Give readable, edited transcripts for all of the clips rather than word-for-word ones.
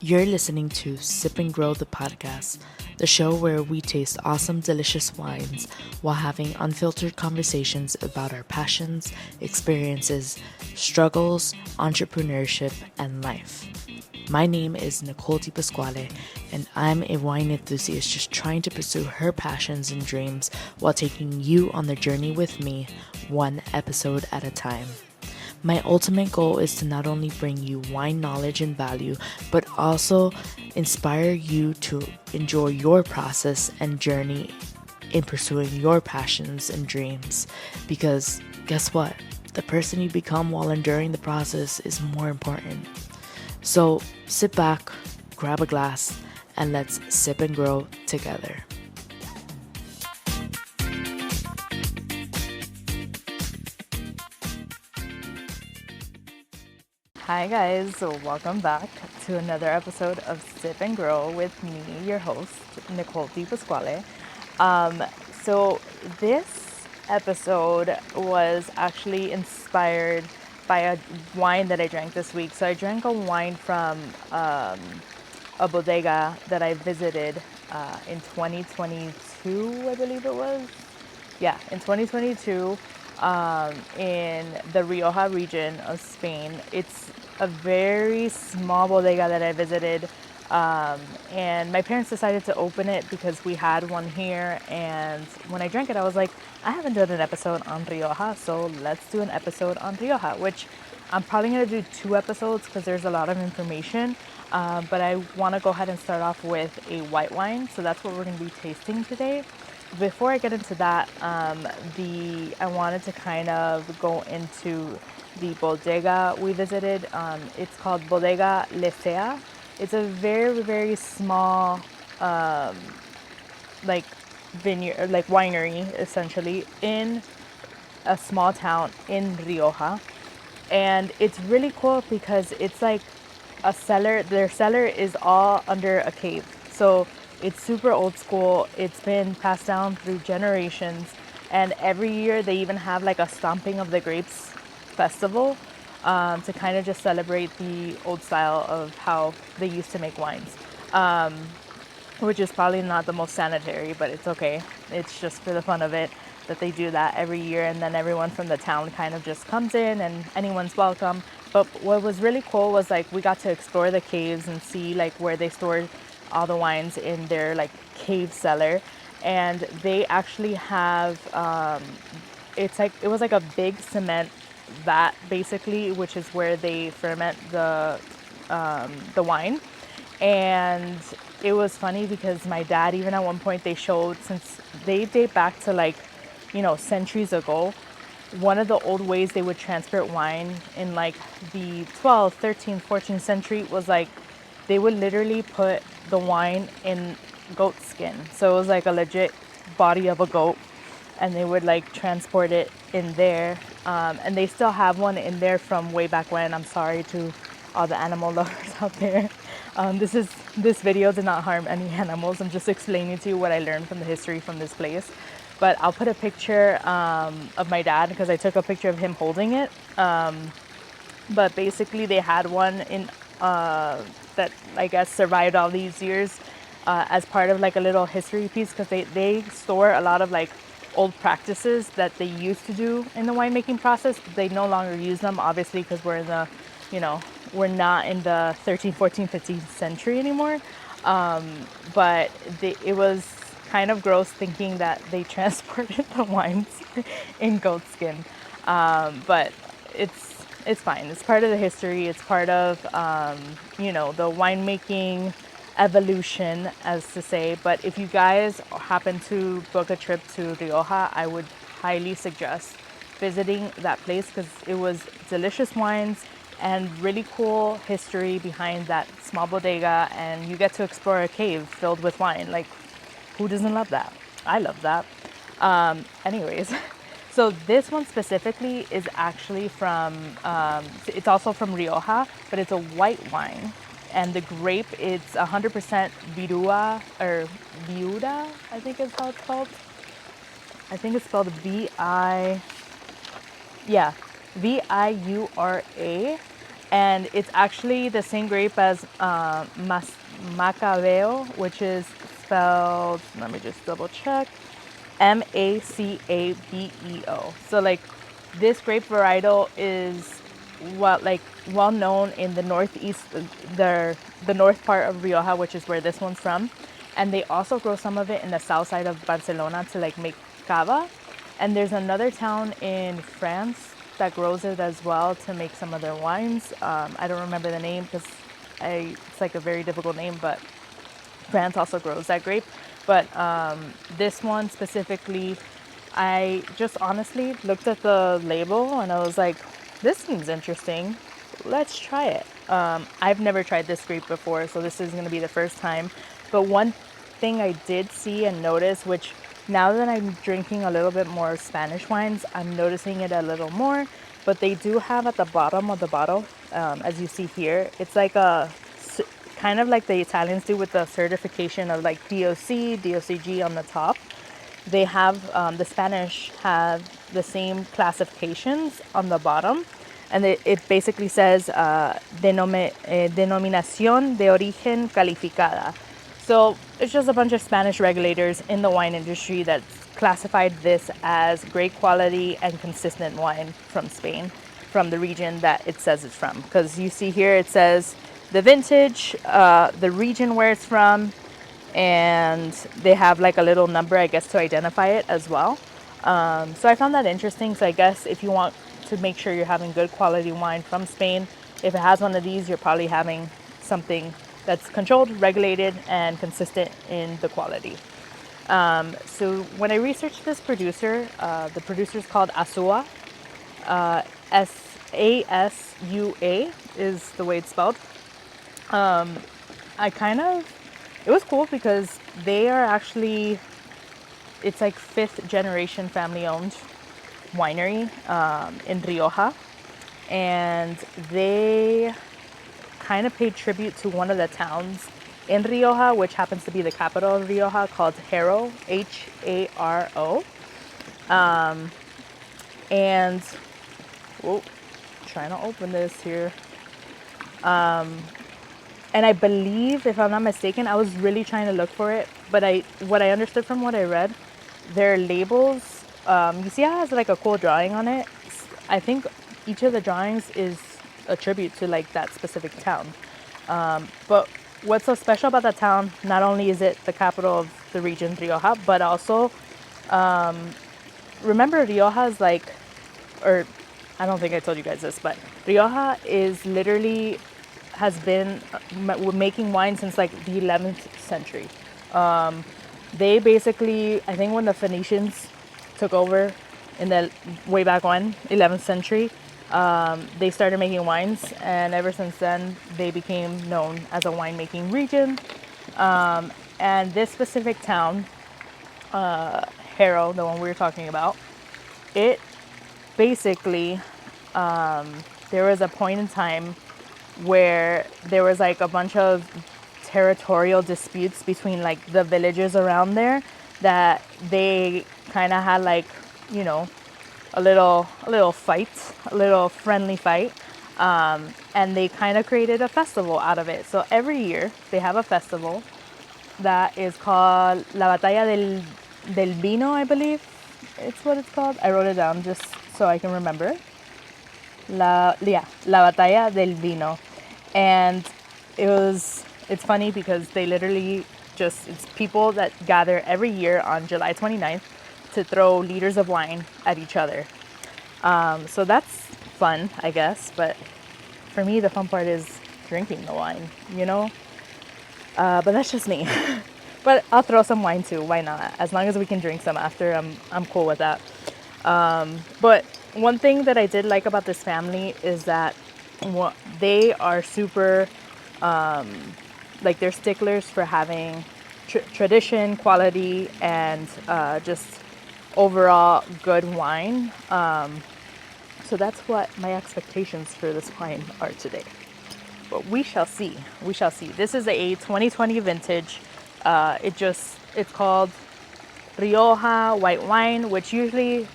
You're listening to Sip and Grow the podcast, the show where we taste awesome, delicious wines while having unfiltered conversations about our passions, experiences, struggles, entrepreneurship, and life. My name is Nicole Di Pasquale, and I'm a wine enthusiast just trying to pursue her passions and dreams while taking you on the journey with me, one episode at a time. My ultimate goal is to not only bring you wine knowledge and value, but also inspire you to enjoy your process and journey in pursuing your passions and dreams. Because guess what? The person you become while enduring the process is more important. So sit back, grab a glass, and let's sip and grow together. Hi guys, so welcome back to another episode of Sip and Grow with me, your host, Nicole Di Pasquale. So this episode was actually inspired by a wine that I drank this week. So I drank a wine from a bodega that I visited in 2022, I believe it was. Yeah, in 2022 in the Rioja region of Spain. It's a very small bodega that I visited, and my parents decided to open it because we had one here. And when I drank it, I was like, I haven't done an episode on Rioja, so let's do an episode on Rioja, which I'm probably going to do 2 episodes because there's a lot of information. But I want to go ahead and start off with a white wine, so that's what we're going to be tasting today. Before I get into that, I wanted to kind of go into the bodega we visited. It's called Bodega Lecea. It's a very, very small, like vineyard, like winery, essentially, in a small town in Rioja. And it's really cool because it's like a cellar. Their cellar is all under a cave. So it's super old school. It's been passed down through generations. And every year they even have like a stomping of the grapes festival to kind of just celebrate the old style of how they used to make wines, which is probably not the most sanitary, but it's okay. It's just for the fun of it that they do that every year. And then everyone from the town kind of just comes in and anyone's welcome. But what was really cool was like we got to explore the caves and see like where they stored all the wines in their like cave cellar. And they actually have it was like a big cement vat basically, which is where they ferment the wine. And it was funny because my dad, even at one point, they showed, since they date back to like, centuries ago, one of the old ways they would transport wine in like the 12th, 13th, 14th century was like they would literally put the wine in goat skin. So it was like a legit body of a goat, and they would like transport it in there. And they still have one in there from way back when. I'm sorry to all the animal lovers out there. This video did not harm any animals. I'm just explaining to you what I learned from the history from this place. But I'll put a picture of my dad because I took a picture of him holding it. But basically, they had one in that I guess survived all these years as part of like a little history piece, because they store a lot of like old practices that they used to do in the winemaking process. They no longer use them, obviously, because we're in the, we're not in the 13th, 14th, 15th century anymore. But it was kind of gross thinking that they transported the wines in goat skin. But it's fine. It's part of the history. It's part of, the winemaking evolution, as to say. But if you guys happen to book a trip to Rioja, I would highly suggest visiting that place because it was delicious wines and really cool history behind that small bodega. And you get to explore a cave filled with wine. Like, who doesn't love that? I love that. Anyways. So this one specifically is actually from, it's also from Rioja, but it's a white wine. And the grape, it's 100% Viura, or Viura, I think is how it's called. I think it's spelled Viura. And it's actually the same grape as Macabeo, which is spelled, let me just double check, Macabeo. So like this grape varietal is what like well known in the northeast, the north part of Rioja, which is where this one's from. And they also grow some of it in the south side of Barcelona to like make cava. And there's another town in France that grows it as well to make some of their wines. I don't remember the name because it's like a very difficult name, but France also grows that grape. But this one specifically, I just honestly looked at the label and I was like, this seems interesting. Let's try it. I've never tried this grape before, so this is going to be the first time. But one thing I did see and notice, which now that I'm drinking a little bit more Spanish wines, I'm noticing it a little more. But they do have at the bottom of the bottle, as you see here, it's like a kind of like the Italians do with the certification of like DOC, DOCG on the top. They have, the Spanish have the same classifications on the bottom. And it basically says Denominación de Origen Calificada. So it's just a bunch of Spanish regulators in the wine industry that classified this as great quality and consistent wine from Spain, from the region that it says it's from. Because you see here it says the vintage, the region where it's from, and they have like a little number, I guess, to identify it as well. So I found that interesting. So I guess if you want to make sure you're having good quality wine from Spain, if it has one of these, you're probably having something that's controlled, regulated, and consistent in the quality. So when I researched this producer, the producer is called Asua. Asua is the way it's spelled. It was cool because they are actually, it's like fifth generation family owned winery in Rioja. And they kind of paid tribute to one of the towns in Rioja, which happens to be the capital of Rioja, called Haro, Haro. And, oh, trying to open this here. And I believe, if I'm not mistaken, I was really trying to look for it, but what I understood from what I read, their labels, you see how it has like a cool drawing on it? I think each of the drawings is a tribute to like that specific town. But what's so special about that town, not only is it the capital of the region, Rioja, but also, remember Rioja is like, or I don't think I told you guys this, but Rioja is literally has been making wine since like the 11th century. They basically, I think when the Phoenicians took over in the way back when, 11th century, they started making wines, and ever since then they became known as a winemaking region. And this specific town, Haro, the one we were talking about, it basically, there was a point in time where there was like a bunch of territorial disputes between like the villages around there, that they kind of had like, you know, a little fight, a little friendly fight, and they kind of created a festival out of it. So every year they have a festival that is called La Batalla del Vino, I believe it's what it's called. I wrote it down just so I can remember. La Batalla del Vino. And it's funny because they literally it's people that gather every year on July 29th to throw liters of wine at each other. So that's fun, I guess. But for me, the fun part is drinking the wine, you know? But that's just me. But I'll throw some wine too. Why not? As long as we can drink some after, I'm cool with that. But one thing that I did like about this family is that they are super, like they're sticklers for having tradition, quality, and just overall good wine. So that's what my expectations for this wine are today. But we shall see. We shall see. This is a 2020 vintage. It's called Rioja white wine, which usually,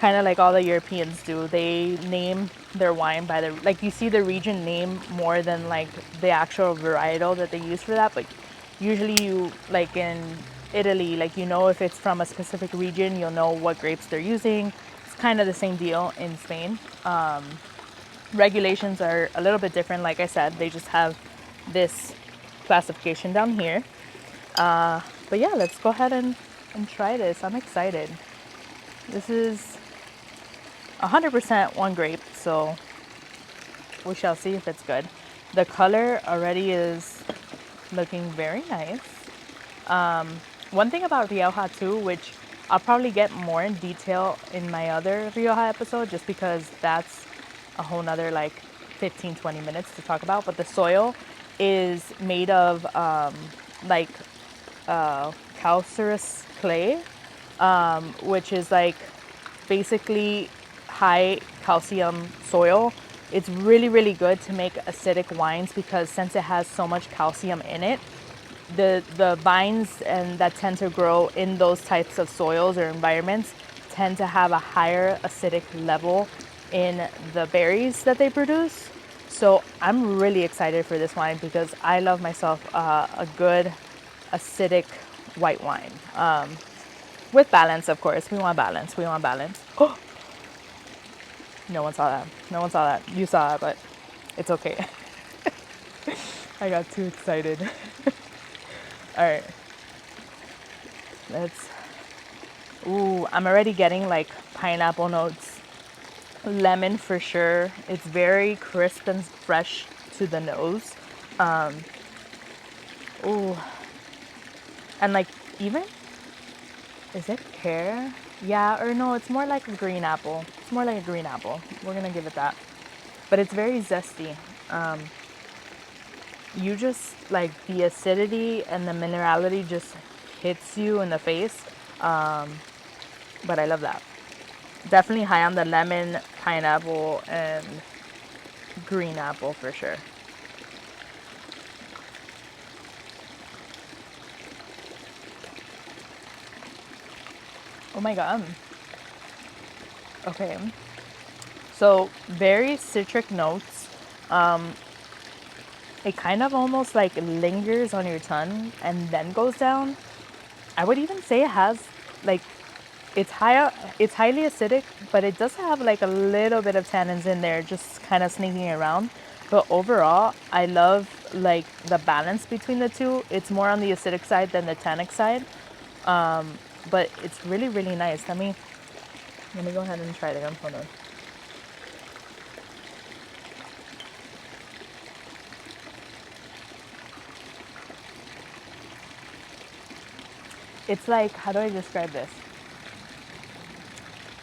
kind of like all the Europeans do, they name their wine by the, like, you see the region name more than like the actual varietal that they use for that. But usually you, like in Italy, like, you know, if it's from a specific region, you'll know what grapes they're using. It's kind of the same deal in Spain. Regulations are a little bit different. Like I said, they just have this classification down here. But yeah, let's go ahead and try this. I'm excited. This is 100% one grape, so we shall see if it's good. The color already is looking very nice. One thing about Rioja too, which I'll probably get more in detail in my other Rioja episode, just because that's a whole nother like 15-20 minutes to talk about. But the soil is made of like calcareous clay, which is like basically high calcium soil. It's really, really good to make acidic wines because since it has so much calcium in it, the vines and that tend to grow in those types of soils or environments tend to have a higher acidic level in the berries that they produce. So I'm really excited for this wine because I love myself a good acidic white wine. With balance, of course. We want balance. We want balance. Oh, no one saw that. No one saw that. You saw it, but it's okay. I got too excited. All right. Let's. Ooh, I'm already getting like pineapple notes. Lemon for sure. It's very crisp and fresh to the nose. Ooh. And like even, is it pear? Yeah, or no, it's more like a green apple. It's more like a green apple. We're gonna give it that. But it's very zesty. You just like the acidity and the minerality just hits you in the face. But I love that. Definitely high on the lemon, pineapple, and green apple for sure. Oh my god. Okay. So very citric notes. It kind of almost like lingers on your tongue and then goes down. I would even say it has like it's high, it's highly acidic, but it does have like a little bit of tannins in there, just kind of sneaking around. But overall, I love like the balance between the two. It's more on the acidic side than the tannic side, but it's really, really nice. Let me go ahead and try it again. Hold on. It's like, how do I describe this?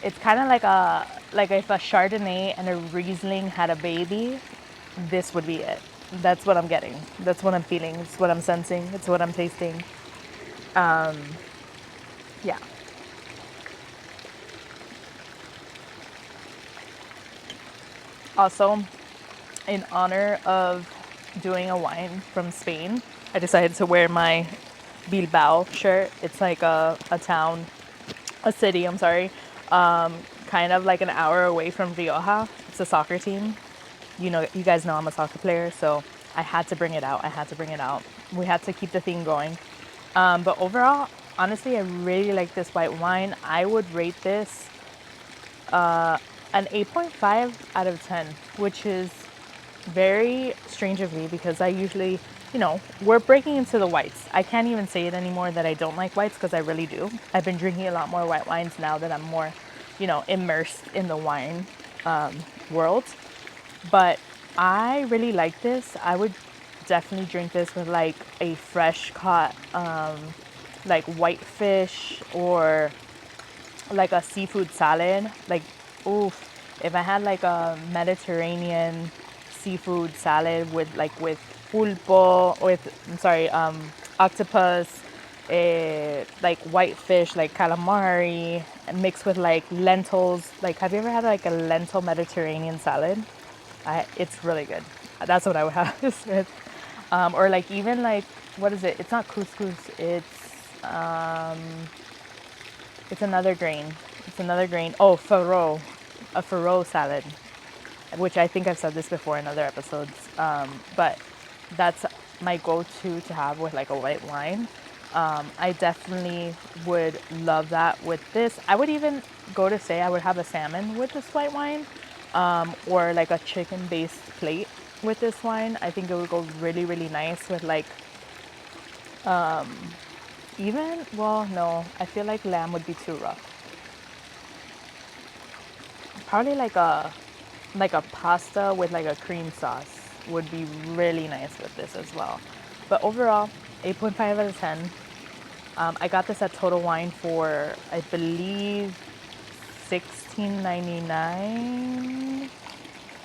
It's kind of like if a Chardonnay and a Riesling had a baby, this would be it. That's what I'm getting. That's what I'm feeling. It's what I'm sensing. It's what I'm tasting. Yeah. Also, in honor of doing a wine from Spain, I decided to wear my Bilbao shirt. It's like a town, a city, I'm sorry, kind of like an hour away from Rioja. It's a soccer team. You know, you guys know I'm a soccer player, so I had to bring it out. I had to bring it out. We had to keep the theme going. But overall, honestly, I really like this white wine. I would rate this an 8.5 out of 10, which is very strange of me because I usually, we're breaking into the whites. I can't even say it anymore that I don't like whites because I really do. I've been drinking a lot more white wines now that I'm more, immersed in the wine world. But I really like this. I would definitely drink this with like a fresh caught, like whitefish or like a seafood salad. Like, oof, if I had like a Mediterranean seafood salad with pulpo, I'm sorry, octopus, like whitefish, like calamari, mixed with like lentils. Like, have you ever had like a lentil Mediterranean salad? It's really good. That's what I would have this with. Or like even like, what is it? It's not couscous. It's another grain. It's another grain. Oh, farro, a farro salad. which I think I've said this before in other episodes, but that's my go-to to have with like a white wine. I definitely would love that with this. I would even go to say I would have a salmon with this white wine, or like a chicken-based plate with this wine. I think it would go really, really nice with like even, well, no, I feel like lamb would be too rough. Probably like a pasta with like a cream sauce would be really nice with this as well. But overall, 8.5 out of 10. I got this at Total Wine for I believe 16.99.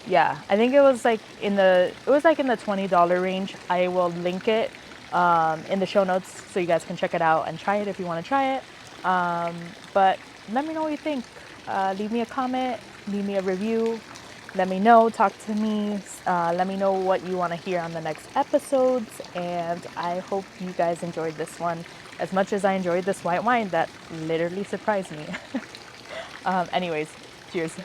Yeah, I think it was like in the $20 range. I will link it in the show notes so you guys can check it out and try it if you want to try it. But let me know what you think. Leave me a comment, leave me a review. Let me know, talk to me. Let me know what you want to hear on the next episodes. And I hope you guys enjoyed this one as much as I enjoyed this white wine that literally surprised me. Anyways, cheers.